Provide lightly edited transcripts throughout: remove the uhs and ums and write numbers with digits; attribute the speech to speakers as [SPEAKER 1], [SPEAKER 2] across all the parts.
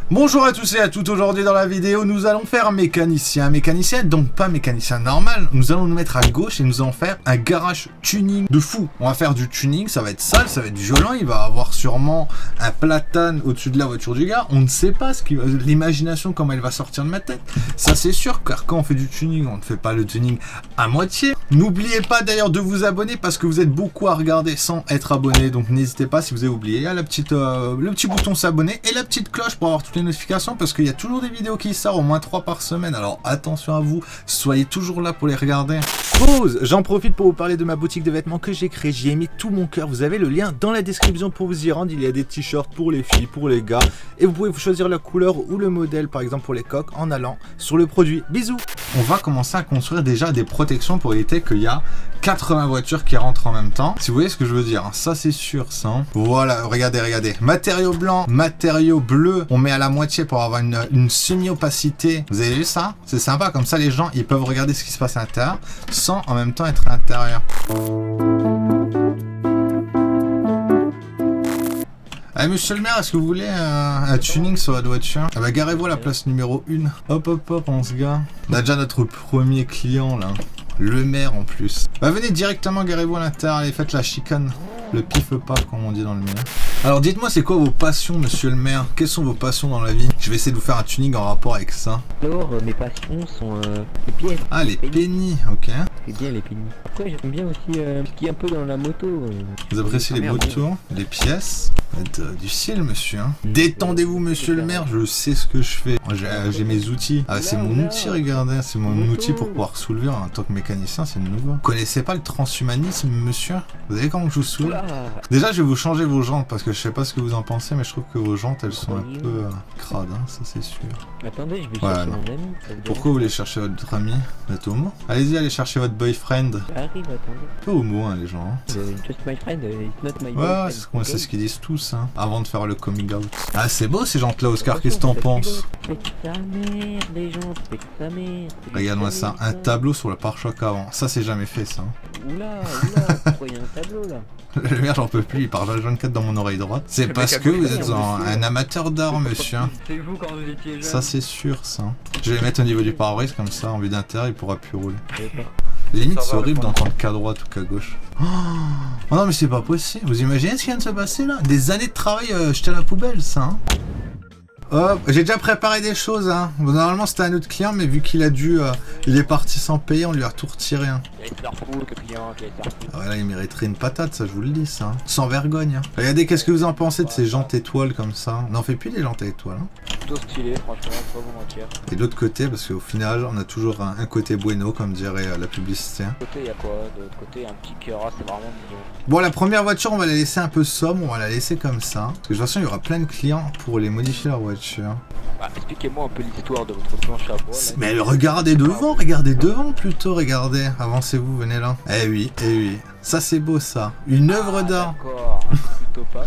[SPEAKER 1] Bonjour à tous et à toutes, aujourd'hui dans la vidéo nous allons faire mécanicien, donc pas mécanicien normal, nous allons nous mettre à gauche et nous allons faire un garage tuning de fou. On va faire du tuning, ça va être sale, ça va être violent, il va avoir sûrement un platane au-dessus de la voiture du gars, on ne sait pas l'imagination comment elle va sortir de ma tête, ça c'est sûr, car quand on fait du tuning, on ne fait pas le tuning à moitié. N'oubliez pas d'ailleurs de vous abonner parce que vous êtes beaucoup à regarder sans être abonné, donc n'hésitez pas si vous avez oublié, il y a le petit bouton s'abonner et la petite cloche pour avoir toutes les notifications parce qu'il y a toujours des vidéos qui sortent, au moins 3 par semaine, alors attention à vous, soyez toujours là pour les regarder. Pause. J'en profite pour vous parler de ma boutique de vêtements que j'ai créée, j'y ai mis tout mon cœur, vous avez le lien dans la description pour vous y rendre, il y a des t-shirts pour les filles, pour les gars, et vous pouvez vous choisir la couleur ou le modèle par exemple pour les coques en allant sur le produit. Bisous. On va commencer à construire déjà des protections pour éviter qu'il y a 80 voitures qui rentrent en même temps. Si vous voyez ce que je veux dire, ça c'est sûr ça. Voilà, regardez. Matériau blanc, matériau bleu, on met à la moitié pour avoir une semi-opacité. Vous avez vu ça? C'est sympa, comme ça les gens ils peuvent regarder ce qui se passe à l'intérieur sans en même temps être à l'intérieur. Allez, monsieur le maire, est-ce que vous voulez un tuning sur votre voiture? Ah bah garez-vous à la place numéro 1. Hop, on se gare. On a déjà notre premier client là. Le maire en plus. Bah venez directement, garez-vous à l'intérieur, allez faites la chicane. Le pif-paf comme on dit dans le milieu. Alors dites-moi c'est quoi vos passions monsieur le maire? Quelles sont vos passions dans la vie? Je vais essayer de vous faire un tuning en rapport avec ça.
[SPEAKER 2] Alors mes passions sont les pièces.
[SPEAKER 1] Ah les pennies, ok.
[SPEAKER 2] C'est bien les pennies. Après j'aime bien aussi ce qui est un peu dans la moto.
[SPEAKER 1] Vous appréciez les motos, les pièces? Du ciel monsieur hein. Détendez-vous monsieur le maire, je sais ce que je fais. J'ai mes outils. Ah c'est mon outil, regardez, c'est mon outil pour pouvoir soulever en tant que mécanicien, c'est nouveau. Vous connaissez pas le transhumanisme monsieur? Vous savez comment je vous soulève? Déjà je vais vous changer vos jantes parce que je sais pas ce que vous en pensez mais je trouve que vos jantes elles sont un peu crades hein, ça c'est sûr.
[SPEAKER 2] Attendez, je vais chercher mon ami.
[SPEAKER 1] Pourquoi vous voulez chercher votre ami? Vous êtes homo? Allez-y, allez chercher votre boyfriend.
[SPEAKER 2] Arrive, attendez.
[SPEAKER 1] Peu homo hein les gens. Hein.
[SPEAKER 2] Just my friend, it's not my boyfriend.
[SPEAKER 1] Ouais, c'est ce qu'ils disent tous hein, avant de faire le coming out. Ah c'est beau ces jantes là Oscar, qu'est-ce que t'en penses?
[SPEAKER 2] Faites sa mère les gens, faites sa mère.
[SPEAKER 1] Regarde-moi ça, un tableau sur le pare-choc avant. Ça c'est jamais fait ça.
[SPEAKER 2] Oula, pourquoi il y a un tableau là?
[SPEAKER 1] Le maire j'en peux plus, il parle H24 dans mon oreille droite. C'est parce que vous êtes un amateur d'art monsieur.
[SPEAKER 2] C'est vous quand vous étiez jeune.
[SPEAKER 1] Ça c'est sûr ça. Je vais mettre au niveau du pare-brise comme ça, en vue d'intérieur il pourra plus rouler. Limite c'est horrible d'entendre qu'à droite ou qu'à gauche. Oh non mais c'est pas possible, vous imaginez ce qui vient de se passer là? Des années de travail jeté à la poubelle ça hein. Hop, j'ai déjà préparé des choses hein. Bon, normalement c'était un autre client mais vu qu'il a dû il est parti sans payer, on lui a tout retiré hein. Ah ouais là il mériterait une patate ça je vous le dis ça hein. Sans vergogne hein. Regardez qu'est-ce que vous en pensez de ces jantes étoiles comme ça? On n'en fait plus des jantes à étoiles hein.
[SPEAKER 3] Plutôt stylé franchement, pas vous mentir.
[SPEAKER 1] Et de l'autre côté parce qu'au final on a toujours un côté bueno comme dirait la publicité hein.
[SPEAKER 3] De l'autre côté il y a quoi? De l'autre côté un petit cœur, c'est vraiment mignon.
[SPEAKER 1] Bon la première voiture on va la laisser un peu sobre, on va la laisser comme ça. Parce que de toute façon il y aura plein de clients pour les modifier leur voiture.
[SPEAKER 3] Bah, expliquez-moi un peu l'histoire de votre planche à bois.
[SPEAKER 1] Mais regardez devant plutôt, regardez. Avancez-vous, venez là. Eh oui. Ça c'est beau ça. Une œuvre d'art.
[SPEAKER 3] D'accord, plutôt pas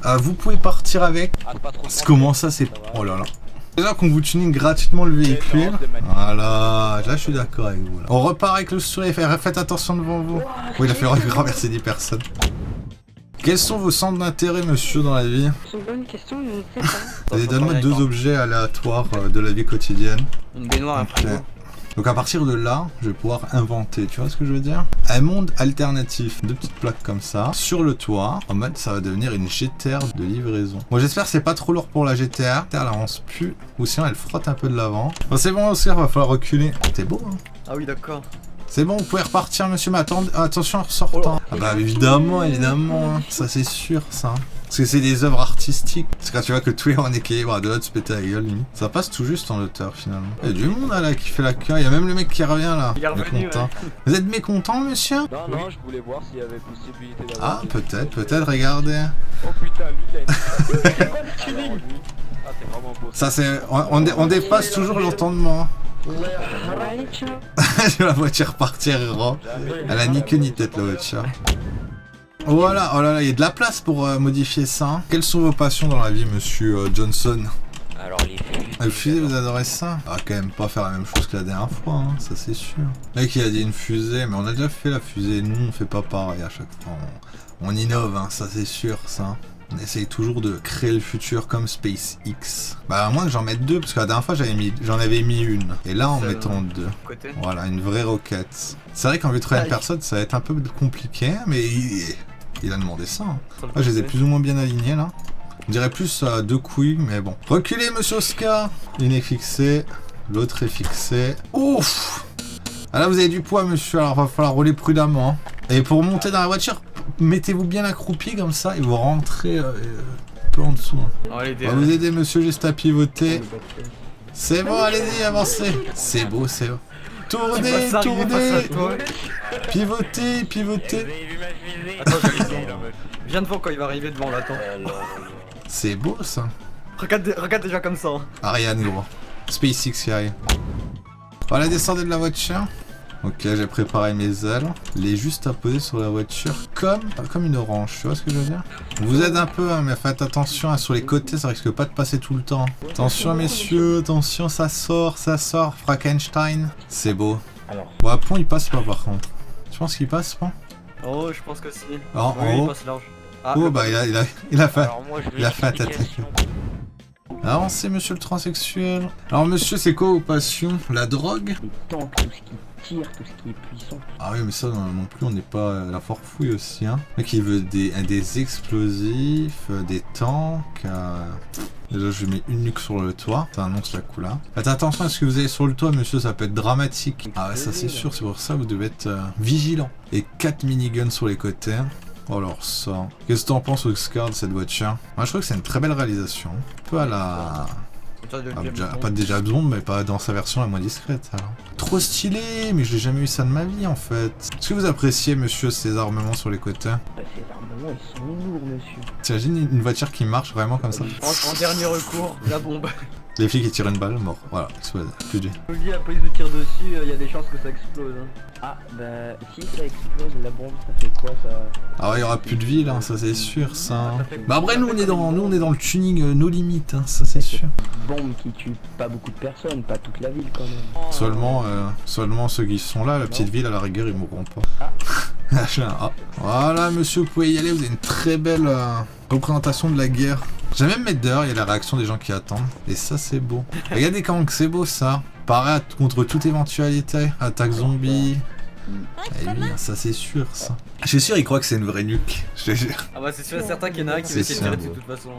[SPEAKER 3] mal.
[SPEAKER 1] Vous pouvez partir avec.
[SPEAKER 3] Pas trop
[SPEAKER 1] Comment ça c'est... Oh là là. Déjà qu'on vous tuning gratuitement le véhicule. Voilà, là je suis d'accord avec vous. Là. On repart avec le sourire, faites attention devant vous. Oui, il a fait renverser 10 personnes. Quels sont vos centres d'intérêt, monsieur, dans la vie?
[SPEAKER 4] C'est une bonne question, je ne sais pas.
[SPEAKER 1] Allez, donne-moi 2 objets aléatoires de la vie quotidienne.
[SPEAKER 3] Une baignoire, un frigo.
[SPEAKER 1] Donc à partir de là, je vais pouvoir inventer, tu vois ce que je veux dire? Un monde alternatif, 2 petites plaques comme ça, sur le toit, en mode ça va devenir une GTR de livraison. Bon j'espère que c'est pas trop lourd pour la GTR, elle avance plus, ou sinon elle frotte un peu de l'avant. Bon c'est bon Oscar, va falloir reculer. C'est beau hein?
[SPEAKER 3] Ah oui d'accord.
[SPEAKER 1] C'est bon, vous pouvez repartir monsieur, mais attention en ressortant. Ah bah évidemment, hein. Ça c'est sûr ça. Parce que c'est des œuvres artistiques. C'est quand tu vois que tout est en équilibre, à deux de se péter la gueule, limite. Ça passe tout juste en hauteur finalement. Il y a du monde là qui fait la queue, il y a même le mec qui revient là.
[SPEAKER 3] Il est revenu,
[SPEAKER 1] mécontent. Ouais. Vous êtes mécontent monsieur?
[SPEAKER 3] Non, je voulais voir s'il y avait possibilité d'avoir...
[SPEAKER 1] Ah peut-être, regardez.
[SPEAKER 3] Oh putain, lui il a une... c'est vraiment beau.
[SPEAKER 1] Ça c'est... On dépasse toujours l'entendement.
[SPEAKER 4] Allez, ciao.
[SPEAKER 1] La voiture partir rend. Elle a ni queue ni tête la voiture. Voilà, oh là là, il y a de la place pour modifier ça. Quelles sont vos passions dans la vie, monsieur Johnson?
[SPEAKER 3] Alors les fusées...
[SPEAKER 1] Le fusée, vous adorez ça? Ah, quand même pas faire la même chose que la dernière fois, hein, ça c'est sûr. Le mec il a dit une fusée, mais on a déjà fait la fusée, nous on fait pas pareil à chaque fois. On innove, hein, ça c'est sûr, ça. On essaye toujours de créer le futur comme SpaceX. Bah à moins que j'en mette deux, parce que la dernière fois j'en avais mis une. Et là en mettant deux.
[SPEAKER 3] Côté.
[SPEAKER 1] Voilà, une vraie roquette. C'est vrai qu'en vue de troisième personne, ça va être un peu compliqué, mais il a demandé ça. Hein. Moi, je les ai plus ou moins bien alignés là. On dirait plus deux couilles, mais bon. Reculez, monsieur Oscar. Une est fixée, l'autre est fixée. Ouf! Ah là, vous avez du poids, monsieur, alors va falloir rouler prudemment. Hein. Et pour monter dans la voiture, mettez-vous bien accroupi comme ça et vous rentrez un peu en dessous. Hein. On va vous aider, monsieur, juste à pivoter. C'est bon, allez-y, avancez. C'est beau, c'est beau. Tournez, tournez. Pivotez, pivotez.
[SPEAKER 3] Attends, je viens devant quand il va arriver devant là, attends.
[SPEAKER 1] C'est beau ça.
[SPEAKER 3] Regarde déjà comme ça. Hein.
[SPEAKER 1] Ariane, gros. SpaceX qui arrive. Voilà, descendez de la voiture. Ok, j'ai préparé mes ailes. Les juste à poser sur la voiture comme une orange, tu vois ce que je veux dire? On vous aide un peu, hein, mais faites attention hein, sur les côtés, ça risque pas de passer tout le temps. Attention messieurs, attention, ça sort, Frankenstein. C'est beau. Bon, à pont il passe pas par contre. Tu penses qu'il passe pas?
[SPEAKER 3] Oh, je pense que si.
[SPEAKER 1] En
[SPEAKER 3] oui, il
[SPEAKER 1] haut.
[SPEAKER 3] passe large. Ah,
[SPEAKER 1] Oh bah il a fait.
[SPEAKER 2] Alors moi, je
[SPEAKER 1] Il a fait attaquer. Avancez monsieur le transsexuel. Alors monsieur, c'est quoi vos passions? La drogue?
[SPEAKER 2] Les tanks, tout ce qui tire, tout ce qui est puissant.
[SPEAKER 1] Ah oui, mais ça non plus, on n'est pas la forfouille aussi, hein. Le mec, il veut des explosifs, des tanks. Déjà, je mets une nuque sur le toit. Ça annonce la couleur. Faites attention à ce que vous avez sur le toit, monsieur, ça peut être dramatique. Ah ouais, ça c'est sûr, c'est pour ça que vous devez être vigilant. Et 4 miniguns sur les côtés. Oh alors ça. Qu'est-ce que t'en penses, Oscar, de cette voiture? Moi, je trouve que c'est une très belle réalisation. Un peu à la... pas de déjà Bond, mais pas dans sa version la moins discrète alors. Trop stylé, mais je n'ai jamais eu ça de ma vie en fait. Est-ce que vous appréciez, monsieur, ces armements sur les côtés?
[SPEAKER 2] Ces armements, ils sont lourds, monsieur.
[SPEAKER 1] T'imagines une voiture qui marche vraiment comme ça?
[SPEAKER 3] En dernier recours, la bombe.
[SPEAKER 1] Les flics qui tirent une balle, mort. Voilà, explose. Plus de vie.
[SPEAKER 3] Je vous le dis, la police vous tire dessus, il y a des chances que ça explose. Hein.
[SPEAKER 2] Ah, bah, si ça explose, la bombe, ça fait quoi, ça?
[SPEAKER 1] Ah ouais, il y aura plus de vie là, ça c'est sûr, ça. Bah après, nous on est dans le tuning nos limites, hein, ça c'est sûr.
[SPEAKER 2] Bombe qui tue pas beaucoup de personnes, pas toute la ville quand même.
[SPEAKER 1] Seulement ceux qui sont là, la petite ville à la rigueur, ils mourront pas. Ah. Voilà, monsieur, vous pouvez y aller, vous avez une très belle représentation de la guerre. J'aime même mettre dehors, il y a la réaction des gens qui attendent. Et ça, c'est beau. Regardez comment c'est beau, ça. Pareil contre toute éventualité. Attaque zombie. Et oui, ça c'est sûr, ça. Je suis sûr, il croit que c'est une vraie nuque. Je te jure.
[SPEAKER 3] Ah bah c'est sûr et certain qu'il y en a un qui va essayer de tirer dessus de toute façon.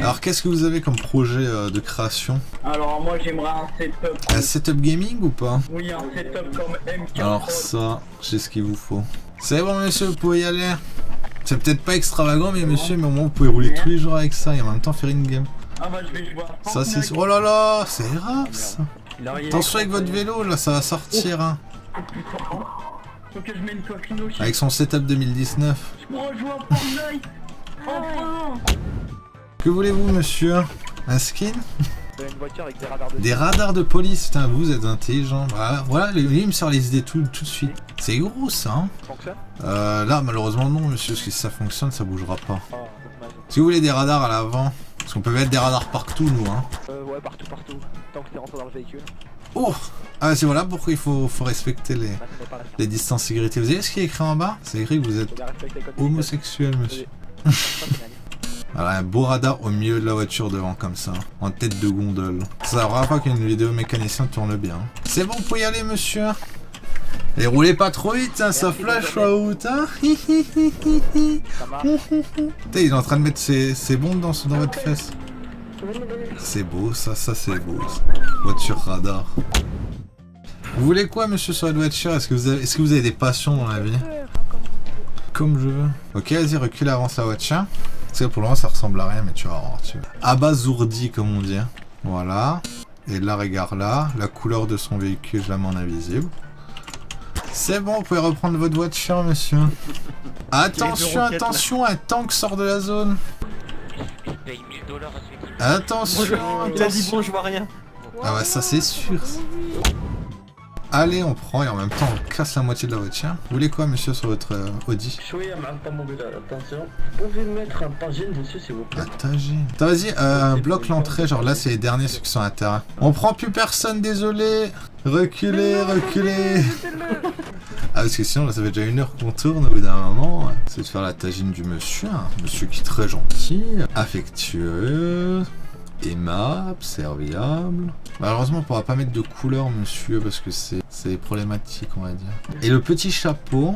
[SPEAKER 1] Alors, qu'est-ce que vous avez comme projet de création?
[SPEAKER 5] Alors moi j'aimerais un setup.
[SPEAKER 1] Un setup gaming ou pas?
[SPEAKER 5] Oui, un setup comme M4.
[SPEAKER 1] Alors ça, j'ai ce qu'il vous faut. C'est bon, monsieur, vous pouvez y aller. C'est peut-être pas extravagant, mais monsieur, mais au moins vous pouvez rouler tous les jours avec ça et en même temps faire une game.
[SPEAKER 5] Ah bah je vais jouer à
[SPEAKER 1] Ça c'est...
[SPEAKER 5] Fortnite.
[SPEAKER 1] Oh là là, c'est grave ça. Attention avec votre vélo, là, ça va sortir. Hein.
[SPEAKER 5] Faut que je mette une coquine au chien.
[SPEAKER 1] Avec son setup 2019.
[SPEAKER 5] Je pourrais jouer à Fortnite. Enfin.
[SPEAKER 1] Que voulez-vous, monsieur? Un skin?
[SPEAKER 2] Une voiture avec des radars de...
[SPEAKER 1] Des radars de police, putain, vous êtes intelligent. Voilà, lui il me sort les idées tout de suite. C'est gros ça, hein?
[SPEAKER 2] fonctionne?
[SPEAKER 1] Là, malheureusement non, monsieur, parce que si ça fonctionne, ça bougera pas.
[SPEAKER 2] Oh, dommage.
[SPEAKER 1] Si vous voulez des radars à l'avant, parce qu'on peut mettre des radars partout, nous, hein.
[SPEAKER 2] Ouais, partout. Tant que t'es rentré dans le véhicule.
[SPEAKER 1] Oh! Ah, c'est voilà pourquoi il faut respecter
[SPEAKER 2] Bah, ce n'est pas la
[SPEAKER 1] les distances sécurité. Vous avez ce qui est écrit en bas? C'est écrit que vous êtes
[SPEAKER 2] Faut bien respecter les codes
[SPEAKER 1] homosexuel, monsieur. Voilà, un beau radar au milieu de la voiture devant, comme ça, en tête de gondole. Ça n'aura pas qu'une vidéo mécanicien tourne bien. C'est bon, vous pouvez y aller, monsieur. Et roulez pas trop vite, hein, ça flash en route, hein.
[SPEAKER 2] Ça marche.
[SPEAKER 1] Putain, il est en train de mettre ses bombes dans votre fesse. C'est beau, ça c'est beau. Ça. Voiture radar. Vous voulez quoi, monsieur, sur la voiture? Est-ce que vous avez des passions dans la vie? Comme je veux. Ok, vas-y, recule, avance la voiture. Tu sais, pour le moment, ça ressemble à rien, mais tu vas voir. Abasourdi, comme on dit. Voilà. Et là, regarde là. La couleur de son véhicule, je la mets en invisible. C'est bon, vous pouvez reprendre votre voiture, monsieur. Attention, attention, un tank sort de la zone.
[SPEAKER 2] Je paye $1000 à celui qui...
[SPEAKER 1] Attention,
[SPEAKER 3] Il a dit
[SPEAKER 1] attention.
[SPEAKER 3] bon, je vois rien.
[SPEAKER 1] Ah ouais, ça c'est sûr. Ça. Allez, on prend et en même temps on casse la moitié de la voiture. Vous voulez quoi, monsieur, sur votre Audi?
[SPEAKER 5] Oui, pas mon gars, attention. Vous pouvez mettre un tagine dessus s'il vous plaît.
[SPEAKER 1] Attagé. Vas-y, bloque l'entrée, genre là c'est les derniers ceux qui sont à terre. On prend plus personne, désolé. Reculez, reculez. Ah, parce que sinon, là, ça fait déjà 1 heure qu'on tourne au bout d'un moment. C'est de faire la tagine du monsieur. Un monsieur qui est très gentil, affectueux, aimable, serviable. Malheureusement, on pourra pas mettre de couleur, monsieur, parce que c'est problématique, on va dire. Et le petit chapeau.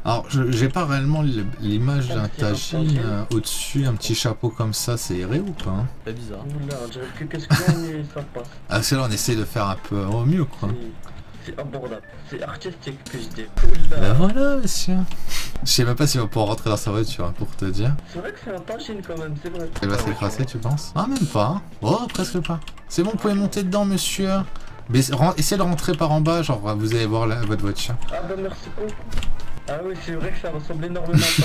[SPEAKER 1] Alors, j'ai pas réellement l'image d'un tagine au-dessus, un petit chapeau comme ça, c'est erré ou pas hein?
[SPEAKER 3] C'est bizarre.
[SPEAKER 5] Oula, on dirait que qu'est-ce qu'il y a, mais ça passe.
[SPEAKER 1] Ah, c'est là, on essaye de faire un peu au mieux, quoi.
[SPEAKER 5] C'est abordable, c'est artistique que je dis.
[SPEAKER 1] Ben
[SPEAKER 5] Oula.
[SPEAKER 1] voilà, monsieur. Je sais même pas s'il va pouvoir rentrer dans sa voiture, hein, pour te dire.
[SPEAKER 5] C'est vrai que c'est un tagine quand même, c'est vrai.
[SPEAKER 1] Elle va s'écraser, tu penses? Ah, même pas. Hein. Oh, presque pas. C'est bon, vous pouvez monter dedans, monsieur. Mais essayez de rentrer par en bas, genre vous allez voir votre voiture.
[SPEAKER 5] Ah bah merci beaucoup. Ah oui, c'est vrai que ça ressemble énormément à ça.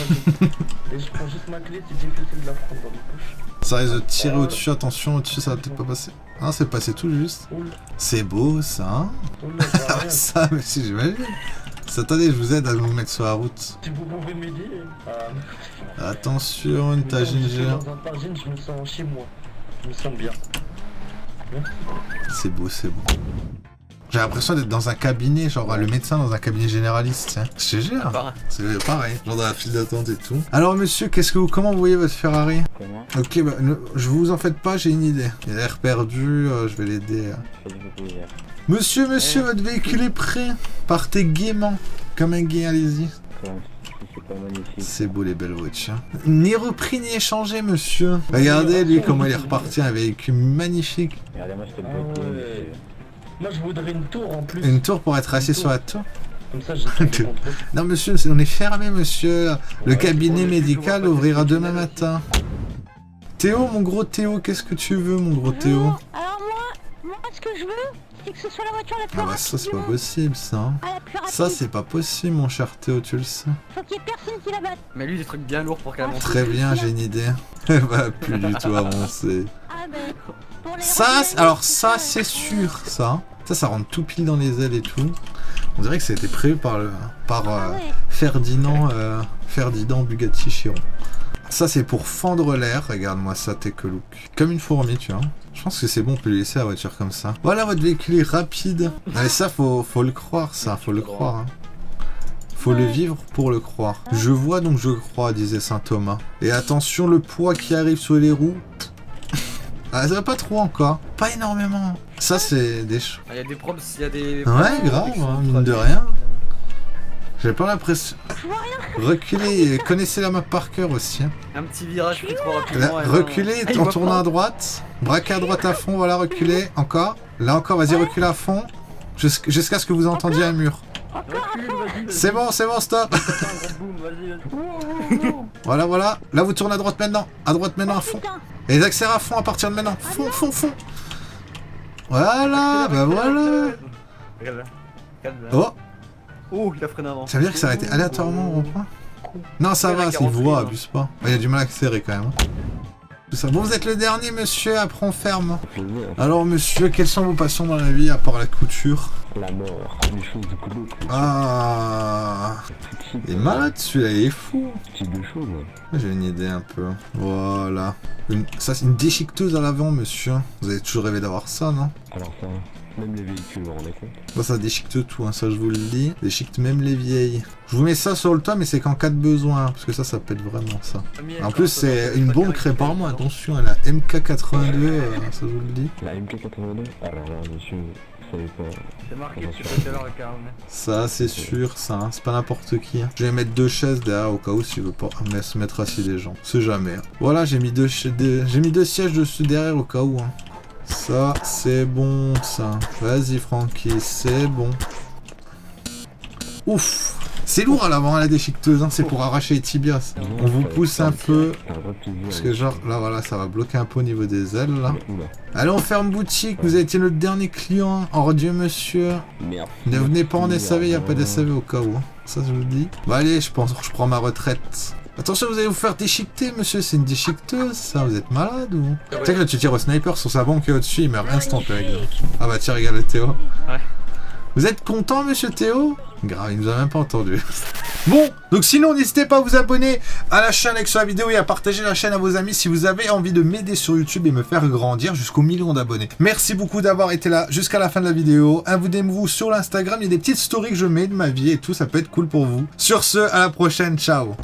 [SPEAKER 5] Et je prends juste ma clé, c'est difficile de la prendre dans les poches.
[SPEAKER 1] Ça risque de tirer au-dessus, attention, au-dessus ça va peut-être pas passer. Ah, c'est passé tout juste.
[SPEAKER 5] Oula,
[SPEAKER 1] C'est beau ça. Hein
[SPEAKER 5] oula, ça va
[SPEAKER 1] Ah,
[SPEAKER 5] rien.
[SPEAKER 1] ça, monsieur, j'imagine. Attendez, je vous aide à vous mettre sur la route.
[SPEAKER 5] Si vous pouvez m'aider.
[SPEAKER 1] Attention, une tagine
[SPEAKER 5] Je suis
[SPEAKER 1] géante.
[SPEAKER 5] dans un tagine, je me sens chez moi. Je me sens bien. Merci.
[SPEAKER 1] C'est beau, c'est beau. J'ai l'impression d'être dans un cabinet, genre le médecin dans un cabinet généraliste, tiens. Je te jure.
[SPEAKER 3] Pareil.
[SPEAKER 1] C'est pareil, genre dans la file d'attente et tout. Alors monsieur, comment vous voyez votre Ferrari?
[SPEAKER 2] Comment?
[SPEAKER 1] Ok, bah, je vous en faites pas, j'ai une idée. Il a l'air perdu, je vais l'aider.
[SPEAKER 2] Ça fait du plaisir.
[SPEAKER 1] Monsieur, votre véhicule est prêt. Partez gaiement. Comme un gay, allez-y.
[SPEAKER 2] Quand même, c'est pas magnifique.
[SPEAKER 1] C'est beau les belles voitures. Ni repris ni échangé, monsieur. Regardez lui comment il est reparti, un véhicule magnifique.
[SPEAKER 2] Regardez-moi, je te le
[SPEAKER 5] Ah
[SPEAKER 2] vois.
[SPEAKER 5] ouais. Moi je voudrais une tour en plus.
[SPEAKER 1] Une tour pour être assis sur la tour.
[SPEAKER 5] Comme ça j'ai tout le contrôle.
[SPEAKER 1] Non monsieur, on est fermé monsieur. Le cabinet médical ouvrira demain matin. Théo, mon gros Théo, qu'est-ce que tu veux mon gros Théo?
[SPEAKER 4] Alors moi, ce que je veux, c'est que ce soit la voiture la plus
[SPEAKER 1] Ah bah
[SPEAKER 4] rapide
[SPEAKER 1] ça c'est
[SPEAKER 4] du
[SPEAKER 1] pas
[SPEAKER 4] monde.
[SPEAKER 1] possible ça. Hein.
[SPEAKER 4] Ah, la plus rapide.
[SPEAKER 1] Ça c'est pas possible mon cher Théo, tu le sais.
[SPEAKER 4] Faut qu'il y ait personne qui la batte.
[SPEAKER 3] Mais lui, des trucs bien lourds pour qu'elle monte.
[SPEAKER 1] Très bien, j'ai une idée. Elle va plus du tout avancer.
[SPEAKER 4] Ah ben, pour les
[SPEAKER 1] Ça,
[SPEAKER 4] ramener,
[SPEAKER 1] alors
[SPEAKER 4] c'est
[SPEAKER 1] ça
[SPEAKER 4] pas-
[SPEAKER 1] c'est sûr, ça. Ça rentre tout pile dans les ailes et tout. On dirait que ça a été prévu par
[SPEAKER 4] Ah ouais.
[SPEAKER 1] Ferdinand Bugatti Chiron. Ça c'est pour fendre l'air, regarde-moi ça, t'es que look. Comme une fourmi, tu vois. Je pense que c'est bon, on peut lui laisser la voiture comme ça. Voilà, votre véhicule est rapide. Non, mais ça, faut le croire, ça, faut le croire. Hein. Faut le vivre pour le croire. Je vois donc je crois, disait saint Thomas. Et attention, le poids qui arrive sur les roues. Ah, ça va pas trop encore. Pas énormément. Ça, c'est des choses.
[SPEAKER 3] Il y a des proms, il y a des.
[SPEAKER 1] Ouais, grave, hein, mine de rien. J'ai pas l'impression. Reculez, connaissez la map par cœur aussi. Hein.
[SPEAKER 3] Un petit virage pris trop
[SPEAKER 1] Là,
[SPEAKER 3] rapidement.
[SPEAKER 1] reculez en tournant à droite. Braquez à droite à fond, voilà, reculez. Encore. Là encore, vas-y, reculez à fond. Jusqu'à ce que vous entendiez un mur. C'est bon, stop. Voilà. Là, vous tournez à droite maintenant. À droite maintenant à fond.
[SPEAKER 4] Putain,
[SPEAKER 1] Et les accélères à fond à partir de maintenant. Fond. Voilà, bah voilà.
[SPEAKER 3] Regarde là.
[SPEAKER 1] Oh,
[SPEAKER 3] Oh, il a freiné avant.
[SPEAKER 1] ça veut dire que ça a été aléatoirement au rond-point? Non, ça va, c'est
[SPEAKER 3] 48,
[SPEAKER 1] voie,
[SPEAKER 3] hein.
[SPEAKER 1] abuse pas. Il y a du mal à accélérer quand même. Tout ça. Bon, vous êtes le dernier, monsieur, après on ferme. Alors, monsieur, quelles sont vos passions dans la vie à part la couture?
[SPEAKER 2] La mort, les choses de glauques.
[SPEAKER 1] Ah, il est malade celui-là, il est fou.
[SPEAKER 2] Ce type de choses.
[SPEAKER 1] J'ai une idée un peu. Voilà. Ça, c'est une déchiqueteuse à l'avant, monsieur. Vous avez toujours rêvé d'avoir ça, non?
[SPEAKER 2] Alors ça, même les véhicules, vous vous rendez compte?
[SPEAKER 1] Bon, ça déchiquete tout, hein, ça je vous le dis. Déchiquete même les vieilles. Je vous mets ça sur le toit, mais c'est qu'en cas de besoin, parce que ça pète vraiment ça. En plus, c'est une bombe créée par moi, attention, elle a MK82, ça je vous le dis.
[SPEAKER 2] La MK82. Alors là, monsieur, vous savez pas.
[SPEAKER 3] C'est marqué depuis tout à l'heure, le carnet.
[SPEAKER 1] Ça, c'est sûr, ça, hein, c'est pas n'importe qui. Hein. Je vais mettre 2 chaises derrière au cas où s'il veut pas se mettre assis des gens. C'est jamais. Hein. Voilà, j'ai mis 2 sièges dessus derrière au cas où. Hein. Ça, c'est bon, ça. Vas-y, Francky, c'est bon. Ouf! C'est lourd à l'avant, la déchiqueteuse, hein, c'est pour arracher les tibias. On vous pousse un peu. Parce que genre, là, voilà, ça va bloquer un peu au niveau des ailes, là. Allez, on ferme boutique, vous avez été notre dernier client. Au Dieu, monsieur.
[SPEAKER 2] Merde.
[SPEAKER 1] Ne venez pas en SAV, il n'y a pas d'SAV au cas où. Hein. Ça, je vous le dis. Bon, allez, je pense que je prends ma retraite. Attention, vous allez vous faire déchiqueter, monsieur. C'est une déchiqueteuse, ça. Vous êtes malade ou? Tu sais que là, tu tires au sniper sur sa banque qui est au-dessus, il meurt instant avec. Ah bah, tiens, regarde le Théo.
[SPEAKER 3] Ouais.
[SPEAKER 1] Vous êtes content, monsieur Théo? Grave, il nous a même pas entendu. Bon, donc sinon, n'hésitez pas à vous abonner à la chaîne avec sur la vidéo et à partager la chaîne à vos amis si vous avez envie de m'aider sur YouTube et me faire grandir jusqu'au million d'abonnés. Merci beaucoup d'avoir été là jusqu'à la fin de la vidéo. Abonnez-vous sur l'Instagram, il y a des petites stories que je mets de ma vie et tout, ça peut être cool pour vous. Sur ce, à la prochaine, ciao.